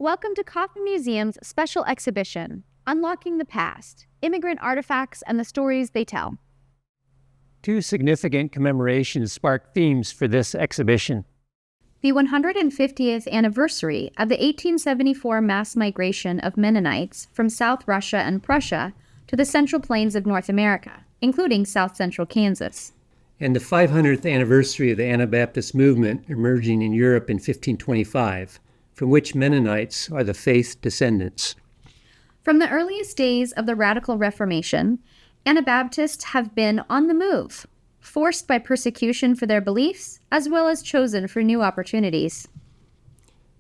Welcome to Kauffman Museum's special exhibition, Unlocking the Past, Immigrant Artifacts and the Stories They Tell. Two significant commemorations sparked themes for this exhibition. The 150th anniversary of the 1874 mass migration of Mennonites from South Russia and Prussia to the Central Plains of North America, including south-central Kansas. And the 500th anniversary of the Anabaptist movement emerging in Europe in 1525, from which Mennonites are the faith descendants. From the earliest days of the Radical Reformation, Anabaptists have been on the move, forced by persecution for their beliefs, as well as chosen for new opportunities.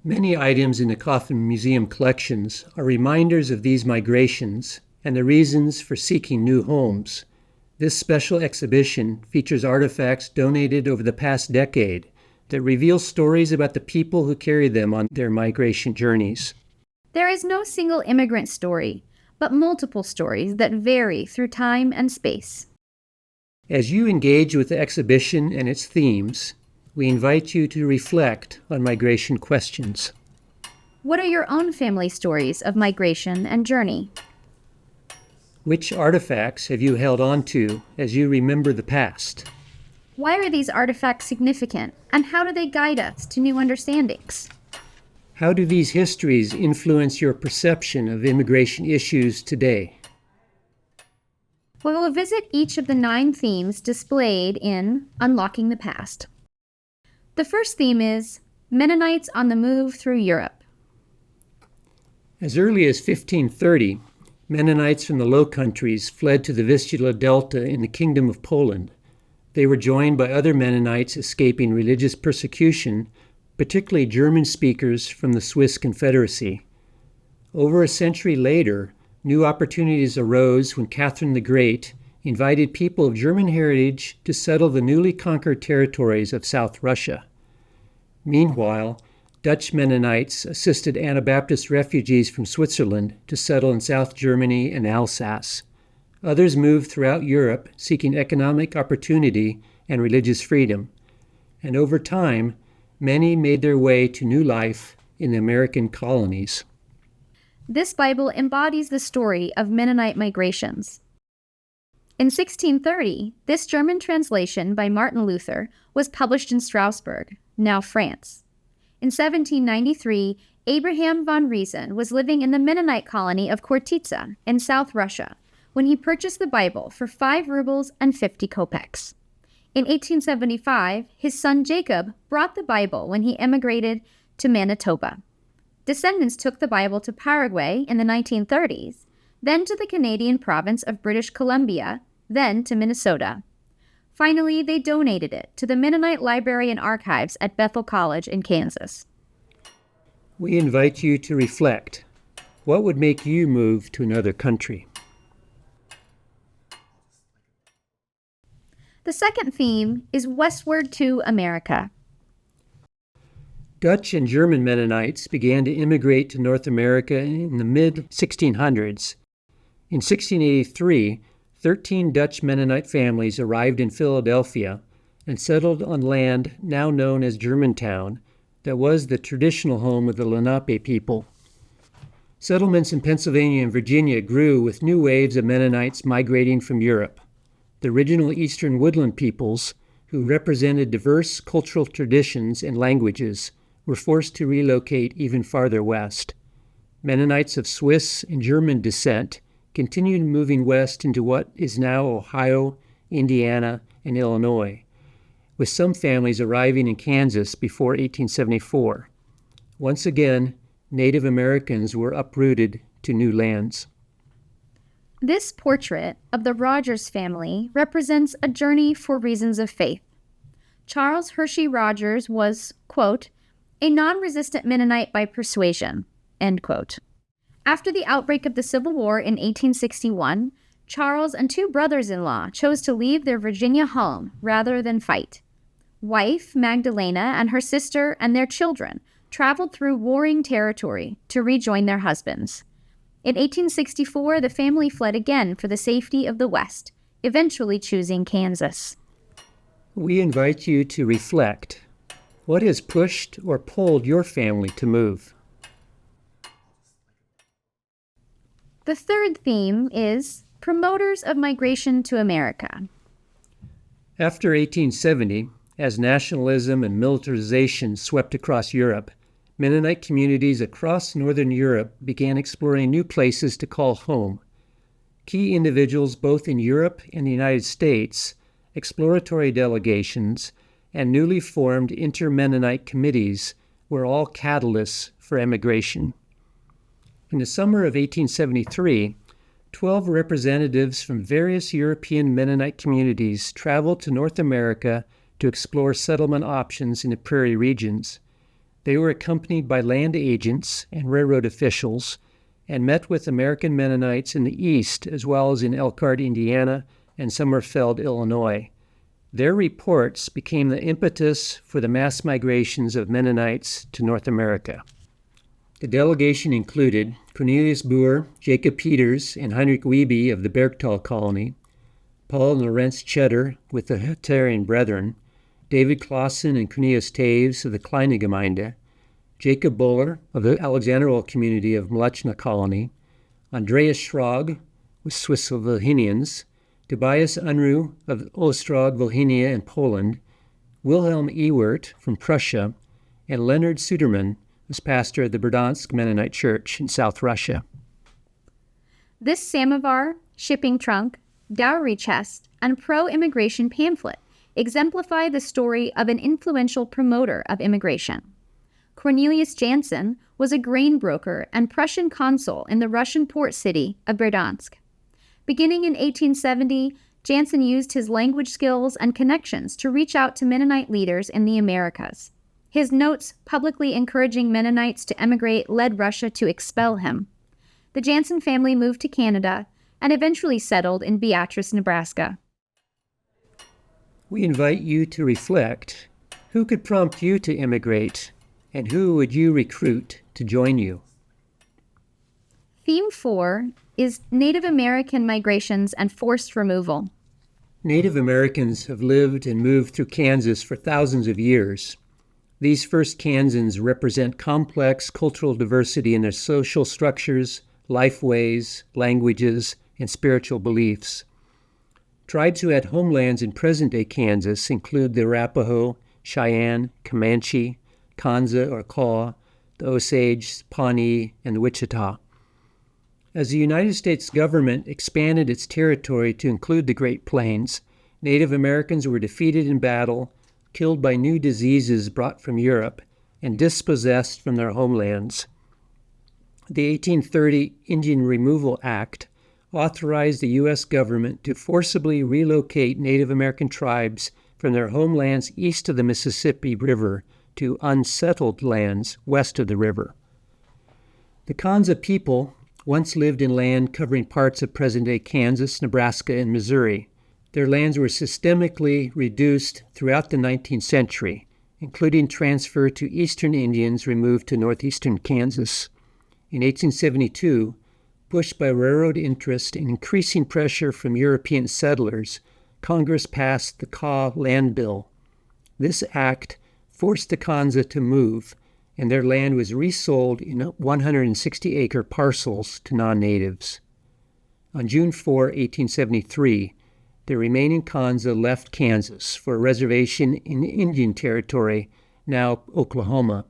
Many items in the Kauffman Museum collections are reminders of these migrations and the reasons for seeking new homes. This special exhibition features artifacts donated over the past decade that reveal stories about the people who carried them on their migration journeys. There is no single immigrant story, but multiple stories that vary through time and space. As you engage with the exhibition and its themes, we invite you to reflect on migration questions. What are your own family stories of migration and journey? Which artifacts have you held on to as you remember the past? Why are these artifacts significant, and how do they guide us to new understandings? How do these histories influence your perception of immigration issues today? We will visit each of the 9 themes displayed in Unlocking the Past. The first theme is Mennonites on the Move Through Europe. As early as 1530, Mennonites from the Low Countries fled to the Vistula Delta in the Kingdom of Poland. They were joined by other Mennonites escaping religious persecution, particularly German speakers from the Swiss Confederacy. Over a century later, new opportunities arose when Catherine the Great invited people of German heritage to settle the newly conquered territories of South Russia. Meanwhile, Dutch Mennonites assisted Anabaptist refugees from Switzerland to settle in South Germany and Alsace. Others moved throughout Europe seeking economic opportunity and religious freedom. And over time, many made their way to new life in the American colonies. This Bible embodies the story of Mennonite migrations. In 1630, this German translation by Martin Luther was published in Strasbourg, now France. In 1793, Abraham von Riesen was living in the Mennonite colony of Khortytsa in South Russia when he purchased the Bible for 5 rubles and 50 kopecks. In 1875, his son Jacob brought the Bible when he emigrated to Manitoba. Descendants took the Bible to Paraguay in the 1930s, then to the Canadian province of British Columbia, then to Minnesota. Finally, they donated it to the Mennonite Library and Archives at Bethel College in Kansas. We invite you to reflect. What would make you move to another country? The second theme is Westward to America. Dutch and German Mennonites began to immigrate to North America in the mid-1600s. In 1683, 13 Dutch Mennonite families arrived in Philadelphia and settled on land now known as Germantown that was the traditional home of the Lenape people. Settlements in Pennsylvania and Virginia grew with new waves of Mennonites migrating from Europe. The original Eastern Woodland peoples, who represented diverse cultural traditions and languages, were forced to relocate even farther west. Mennonites of Swiss and German descent continued moving west into what is now Ohio, Indiana, and Illinois, with some families arriving in Kansas before 1874. Once again, Native Americans were uprooted to new lands. This portrait of the Rogers family represents a journey for reasons of faith. Charles Hershey Rogers was, quote, a non-resistant Mennonite by persuasion, end quote. After the outbreak of the Civil War in 1861, Charles and 2 brothers-in-law chose to leave their Virginia home rather than fight. Wife Magdalena and her sister and their children traveled through warring territory to rejoin their husbands. In 1864, the family fled again for the safety of the West, eventually choosing Kansas. We invite you to reflect. What has pushed or pulled your family to move? The third theme is promoters of migration to America. After 1870, as nationalism and militarization swept across Europe, Mennonite communities across northern Europe began exploring new places to call home. Key individuals both in Europe and the United States, exploratory delegations, and newly formed inter-Mennonite committees were all catalysts for emigration. In the summer of 1873, 12 representatives from various European Mennonite communities traveled to North America to explore settlement options in the prairie regions. They were accompanied by land agents and railroad officials and met with American Mennonites in the East as well as in Elkhart, Indiana, and Summerfeld, Illinois. Their reports became the impetus for the mass migrations of Mennonites to North America. The delegation included Cornelius Boer, Jacob Peters, and Heinrich Wiebe of the Bergtal colony, Paul and Lorenz Cheddar with the Hutterian Brethren, David Clausen and Cornelius Taves of the Kleine Gemeinde, Jacob Buller of the Alexandrowell community of Mleczna colony, Andreas Schrag with Swiss Wilhenians, Tobias Unruh of Ostrog, Wilhenia, and Poland, Wilhelm Ewert from Prussia, and Leonard Suderman was pastor of the Berdansk Mennonite Church in South Russia. This samovar, shipping trunk, dowry chest, and pro-immigration pamphlet exemplify the story of an influential promoter of immigration. Cornelius Jansen was a grain broker and Prussian consul in the Russian port city of Berdansk. Beginning in 1870, Jansen used his language skills and connections to reach out to Mennonite leaders in the Americas. His notes publicly encouraging Mennonites to emigrate led Russia to expel him. The Jansen family moved to Canada and eventually settled in Beatrice, Nebraska. We invite you to reflect. Who could prompt you to immigrate, and who would you recruit to join you? Theme 4 is Native American migrations and forced removal. Native Americans have lived and moved through Kansas for thousands of years. These first Kansans represent complex cultural diversity in their social structures, lifeways, languages, and spiritual beliefs. Tribes who had homelands in present-day Kansas include the Arapaho, Cheyenne, Comanche, Kanza or Kaw, the Osage, Pawnee, and the Wichita. As the United States government expanded its territory to include the Great Plains, Native Americans were defeated in battle, killed by new diseases brought from Europe, and dispossessed from their homelands. The 1830 Indian Removal Act authorized the U.S. government to forcibly relocate Native American tribes from their homelands east of the Mississippi River to unsettled lands west of the river. The Kanza people once lived in land covering parts of present-day Kansas, Nebraska, and Missouri. Their lands were systemically reduced throughout the 19th century, including transfer to Eastern Indians removed to northeastern Kansas. In 1872, pushed by railroad interest and increasing pressure from European settlers, Congress passed the Kaw Land Bill. This act forced the Kanza to move, and their land was resold in 160-acre parcels to non-natives. On June 4, 1873, the remaining Kanza left Kansas for a reservation in Indian Territory, now Oklahoma,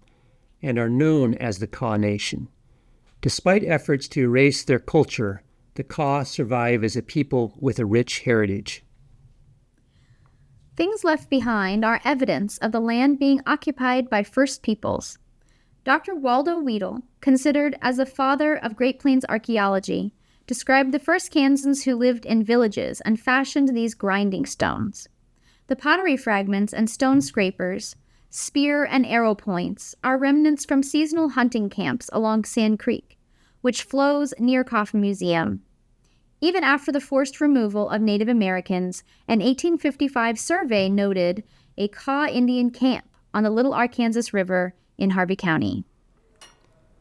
and are known as the Kaw Nation. Despite efforts to erase their culture, the Kaw survive as a people with a rich heritage. Things left behind are evidence of the land being occupied by First Peoples. Dr. Waldo Weedle, considered as the father of Great Plains archaeology, described the first Kansans who lived in villages and fashioned these grinding stones. The pottery fragments and stone scrapers, spear and arrow points are remnants from seasonal hunting camps along Sand Creek, which flows near Kauffman Museum. Even after the forced removal of Native Americans, an 1855 survey noted a Kaw Indian camp on the Little Arkansas River in Harvey County.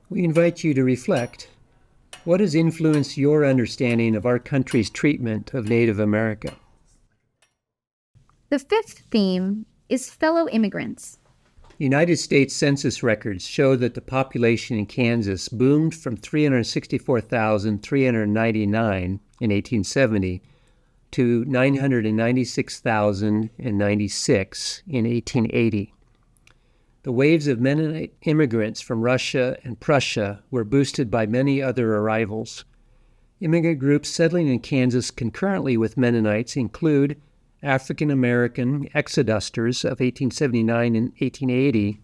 We invite you to reflect. What has influenced your understanding of our country's treatment of Native America? The fifth theme is fellow immigrants. United States Census records show that the population in Kansas boomed from 364,399 in 1870 to 996,096 in 1880. The waves of Mennonite immigrants from Russia and Prussia were boosted by many other arrivals. Immigrant groups settling in Kansas concurrently with Mennonites include African American exodusters of 1879 and 1880,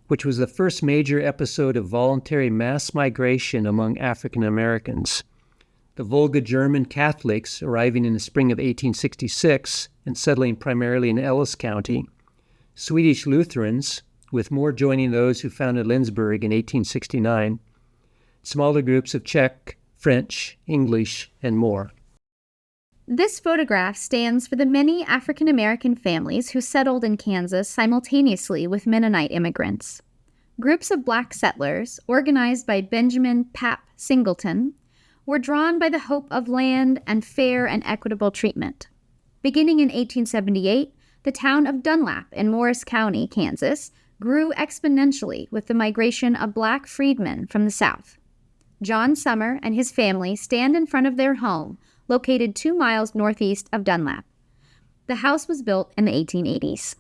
which was the first major episode of voluntary mass migration among African Americans. The Volga German Catholics arriving in the spring of 1866 and settling primarily in Ellis County. Swedish Lutherans, with more joining those who founded Lindsborg in 1869. Smaller groups of Czech, French, English, and more. This photograph stands for the many African American families who settled in Kansas simultaneously with Mennonite immigrants. Groups of black settlers, organized by Benjamin Pap Singleton, were drawn by the hope of land and fair and equitable treatment. Beginning in 1878, the town of Dunlap in Morris County, Kansas, grew exponentially with the migration of black freedmen from the South. John Summer and his family stand in front of their home, located 2 miles northeast of Dunlap. The house was built in the 1880s.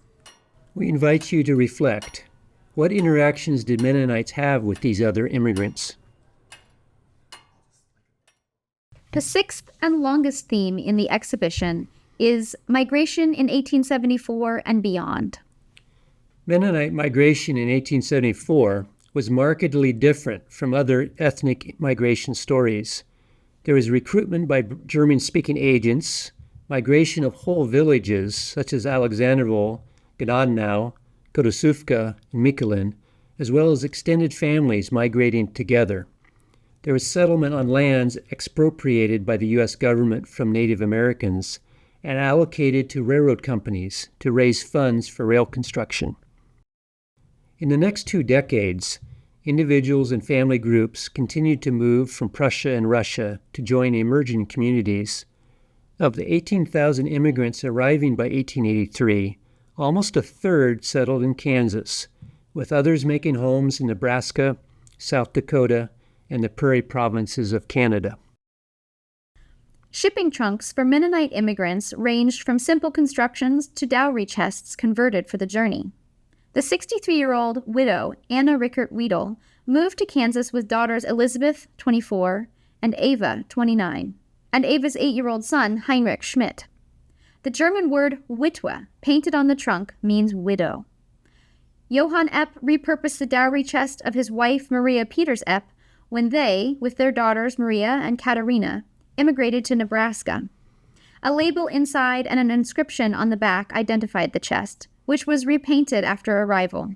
We invite you to reflect. What interactions did Mennonites have with these other immigrants? The sixth and longest theme in the exhibition is migration in 1874 and beyond. Mennonite migration in 1874 was markedly different from other ethnic migration stories. There was recruitment by German-speaking agents, migration of whole villages such as Alexanderville, Gnadenau, Kodosówka, and Mikulin, as well as extended families migrating together. There was settlement on lands expropriated by the U.S. government from Native Americans and allocated to railroad companies to raise funds for rail construction. In the next 2 decades, individuals and family groups continued to move from Prussia and Russia to join emerging communities. Of the 18,000 immigrants arriving by 1883, almost a third settled in Kansas, with others making homes in Nebraska, South Dakota, and the Prairie provinces of Canada. Shipping trunks for Mennonite immigrants ranged from simple constructions to dowry chests converted for the journey. The 63-year-old widow, Anna Rickert Weedle, moved to Kansas with daughters Elizabeth, 24, and Ava, 29, and Ava's 8-year-old son, Heinrich Schmidt. The German word Witwe, painted on the trunk, means widow. Johann Epp repurposed the dowry chest of his wife, Maria Peters Epp, when they, with their daughters Maria and Katerina, immigrated to Nebraska. A label inside and an inscription on the back identified the chest, which was repainted after arrival.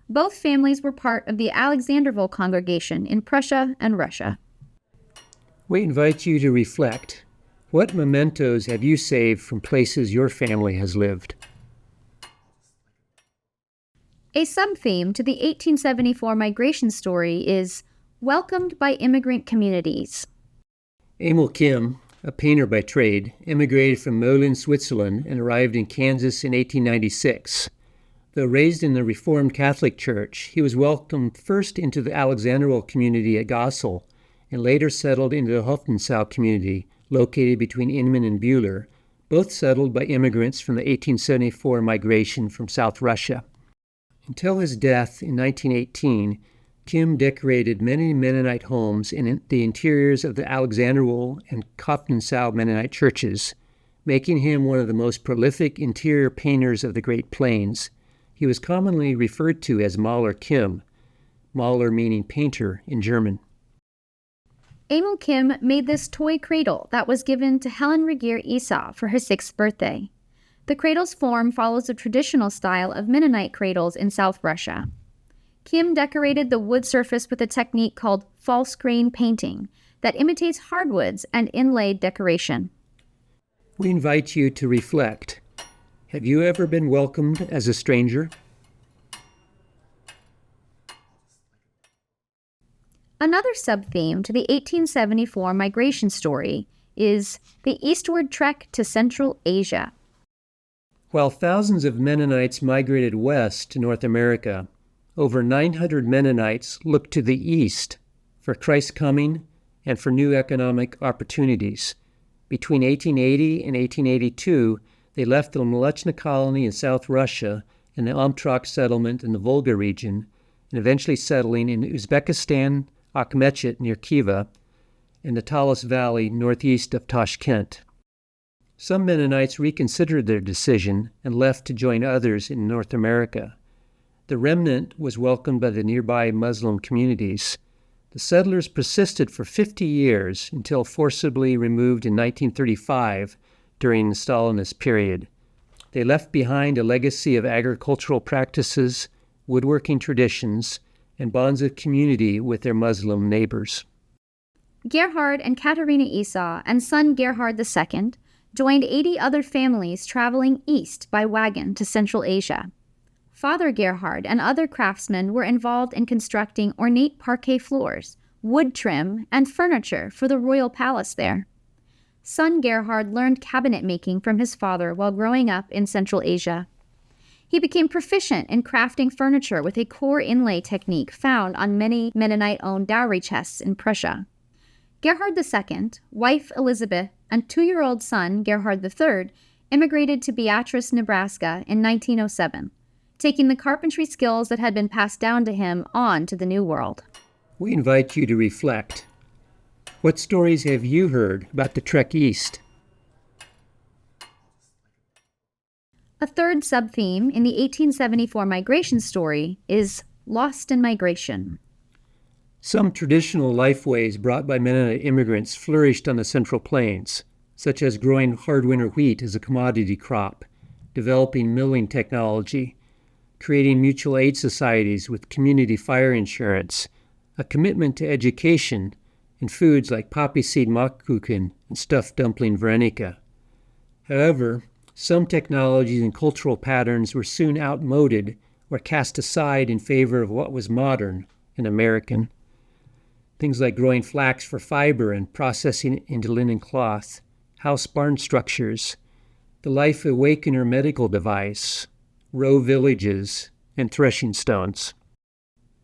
Both families were part of the Alexanderville congregation in Prussia and Russia. We invite you to reflect. What mementos have you saved from places your family has lived? A sub-theme to the 1874 migration story is welcomed by immigrant communities. Emil Kim, a painter by trade, immigrated from Mölln, Switzerland, and arrived in Kansas in 1896. Though raised in the Reformed Catholic Church, he was welcomed first into the Alexanderville community at Gossel, and later settled into the Hoftenau community, located between Inman and Bühler, both settled by immigrants from the 1874 migration from South Russia. Until his death in 1918, Kim decorated many Mennonite homes in the interiors of the Alexanderville and Kauffman Mennonite churches, making him one of the most prolific interior painters of the Great Plains. He was commonly referred to as Maler Kim, Maler meaning painter in German. Emil Kim made this toy cradle that was given to Helen Regier Esau for her 6th birthday. The cradle's form follows the traditional style of Mennonite cradles in South Russia. Kim decorated the wood surface with a technique called false grain painting that imitates hardwoods and inlaid decoration. We invite you to reflect. Have you ever been welcomed as a stranger? Another sub-theme to the 1874 migration story is the eastward trek to Central Asia. While thousands of Mennonites migrated west to North America, over 900 Mennonites looked to the east for Christ's coming and for new economic opportunities. Between 1880 and 1882, they left the Mlechna colony in South Russia and the Amtrak settlement in the Volga region, and eventually settling in Uzbekistan, Akhmechet near Khiva, and the Talas Valley northeast of Tashkent. Some Mennonites reconsidered their decision and left to join others in North America. The remnant was welcomed by the nearby Muslim communities. The settlers persisted for 50 years until forcibly removed in 1935 during the Stalinist period. They left behind a legacy of agricultural practices, woodworking traditions, and bonds of community with their Muslim neighbors. Gerhard and Katerina Esau and son Gerhard II joined 80 other families traveling east by wagon to Central Asia. Father Gerhard and other craftsmen were involved in constructing ornate parquet floors, wood trim, and furniture for the royal palace there. Son Gerhard learned cabinet making from his father while growing up in Central Asia. He became proficient in crafting furniture with a core inlay technique found on many Mennonite-owned dowry chests in Prussia. Gerhard II, wife Elizabeth, and 2-year-old son Gerhard III immigrated to Beatrice, Nebraska in 1907, taking the carpentry skills that had been passed down to him on to the New World. We invite you to reflect. What stories have you heard about the trek east? A third sub-theme in the 1874 migration story is lost in migration. Some traditional lifeways brought by Mennonite immigrants flourished on the Central Plains, such as growing hard winter wheat as a commodity crop, developing milling technology, creating mutual aid societies with community fire insurance, a commitment to education, and foods like poppy seed makkuchen and stuffed dumpling varenika. However, some technologies and cultural patterns were soon outmoded or cast aside in favor of what was modern and American. Things like growing flax for fiber and processing it into linen cloth, house barn structures, the Life Awakener medical device, row villages, and threshing stones.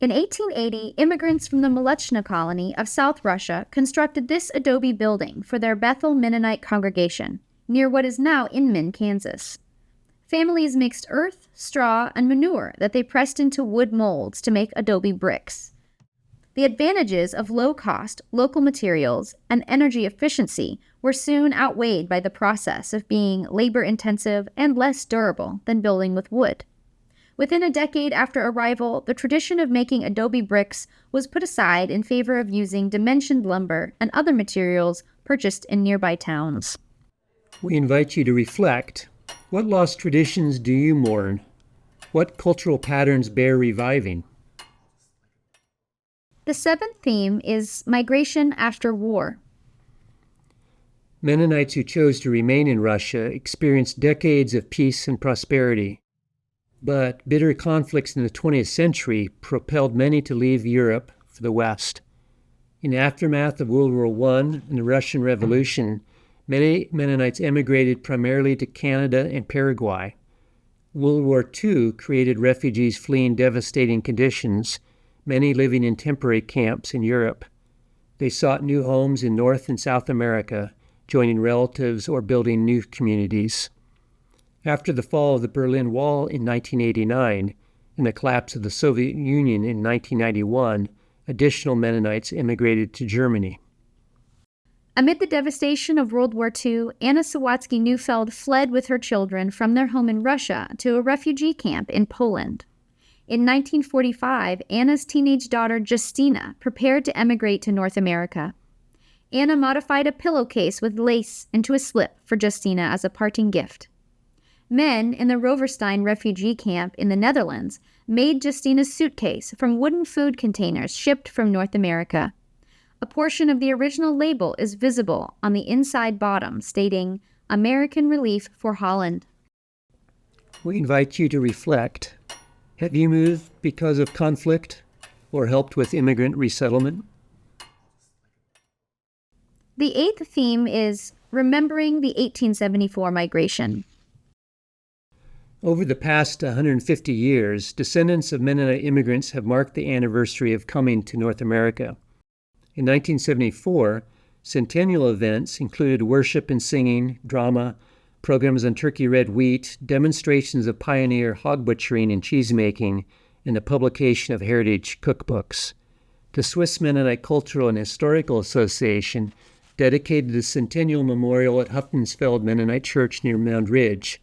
In 1880, immigrants from the Mlechna colony of South Russia constructed this adobe building for their Bethel Mennonite congregation, near what is now Inman, Kansas. Families mixed earth, straw, and manure that they pressed into wood molds to make adobe bricks. The advantages of low-cost, local materials and energy efficiency were soon outweighed by the process of being labor-intensive and less durable than building with wood. Within a decade after arrival, the tradition of making adobe bricks was put aside in favor of using dimensioned lumber and other materials purchased in nearby towns. We invite you to reflect. What lost traditions do you mourn? What cultural patterns bear reviving? The seventh theme is migration after war. Mennonites who chose to remain in Russia experienced decades of peace and prosperity. But bitter conflicts in the 20th century propelled many to leave Europe for the West. In the aftermath of World War I and the Russian Revolution, many Mennonites emigrated primarily to Canada and Paraguay. World War II created refugees fleeing devastating conditions, many living in temporary camps in Europe. They sought new homes in North and South America, joining relatives or building new communities. After the fall of the Berlin Wall in 1989 and the collapse of the Soviet Union in 1991, additional Mennonites immigrated to Germany. Amid the devastation of World War II, Anna Sawatsky-Neufeld fled with her children from their home in Russia to a refugee camp in Poland. In 1945, Anna's teenage daughter Justina prepared to emigrate to North America. Anna modified a pillowcase with lace into a slip for Justina as a parting gift. Men in the Roverstein refugee camp in the Netherlands made Justina's suitcase from wooden food containers shipped from North America. A portion of the original label is visible on the inside bottom, stating, "American Relief for Holland." We invite you to reflect. Have you moved because of conflict or helped with immigrant resettlement? The eighth theme is remembering the 1874 migration. Over the past 150 years, descendants of Mennonite immigrants have marked the anniversary of coming to North America. In 1974, centennial events included worship and singing, drama, programs on turkey red wheat, demonstrations of pioneer hog butchering and cheesemaking, and the publication of heritage cookbooks. The Swiss Mennonite Cultural and Historical Association dedicated the Centennial Memorial at Huptonsfeld Mennonite Church near Mound Ridge,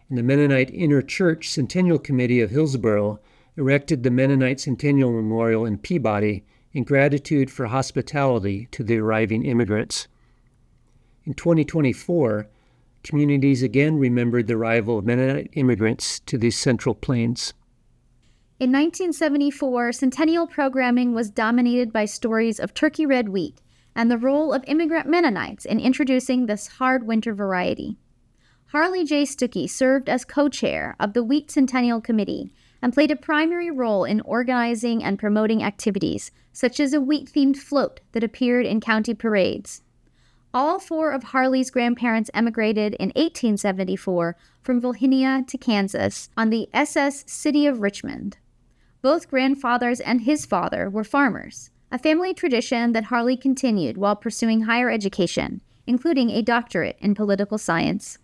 and the Mennonite Inter-Church Centennial Committee of Hillsborough erected the Mennonite Centennial Memorial in Peabody in gratitude for hospitality to the arriving immigrants. In 2024, communities again remembered the arrival of Mennonite immigrants to these Central Plains. In 1974, centennial programming was dominated by stories of turkey red wheat and the role of immigrant Mennonites in introducing this hard winter variety. Harley J. Stuckey served as co-chair of the Wheat Centennial Committee and played a primary role in organizing and promoting activities, such as a wheat-themed float that appeared in county parades. All four of Harley's grandparents emigrated in 1874 from Virginia to Kansas on the SS City of Richmond. Both grandfathers and his father were farmers, a family tradition that Harley continued while pursuing higher education, including a doctorate in political science.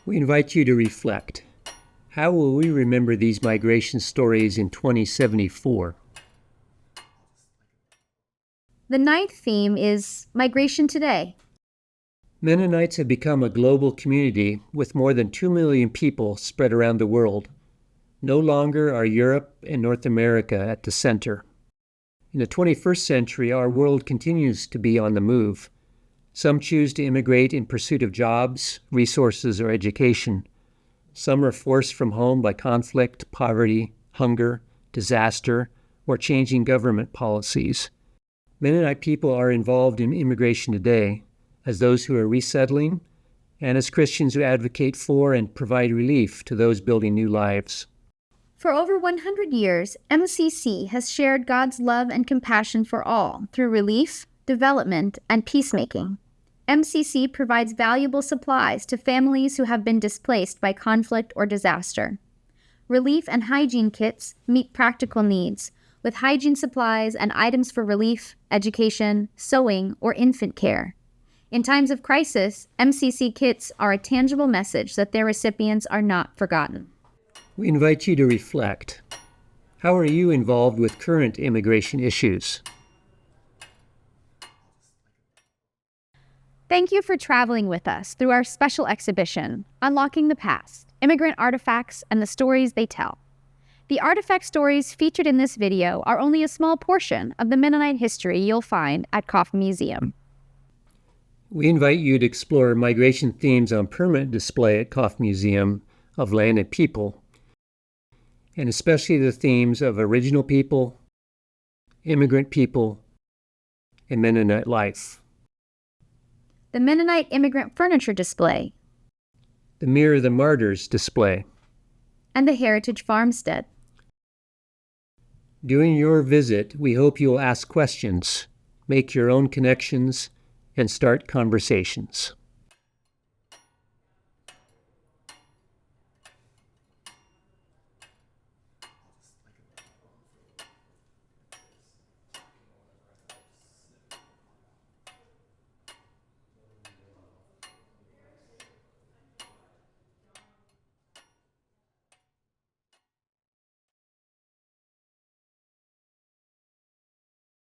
We invite you to reflect. How will we remember these migration stories in 2074? The ninth theme is Migration Today. Mennonites have become a global community with more than 2 million people spread around the world. No longer are Europe and North America at the center. In the 21st century, our world continues to be on the move. Some choose to immigrate in pursuit of jobs, resources, or education. Some are forced from home by conflict, poverty, hunger, disaster, or changing government policies. Mennonite people are involved in immigration today as those who are resettling and as Christians who advocate for and provide relief to those building new lives. For over 100 years, MCC has shared God's love and compassion for all through relief, development, and peacemaking. MCC provides valuable supplies to families who have been displaced by conflict or disaster. Relief and hygiene kits meet practical needs, with hygiene supplies and items for relief, education, sewing, or infant care. In times of crisis, MCC kits are a tangible message that their recipients are not forgotten. We invite you to reflect. How are you involved with current immigration issues? Thank you for traveling with us through our special exhibition, Unlocking the Past, Immigrant Artifacts and the Stories They Tell. The artifact stories featured in this video are only a small portion of the Mennonite history you'll find at Kauffman Museum. We invite you to explore migration themes on permanent display at Kauffman Museum of Land and People, and especially the themes of original people, immigrant people, and Mennonite life. The Mennonite Immigrant Furniture Display, The Mirror of the Martyrs display, and the Heritage Farmstead. During your visit, we hope you will ask questions, make your own connections, and start conversations.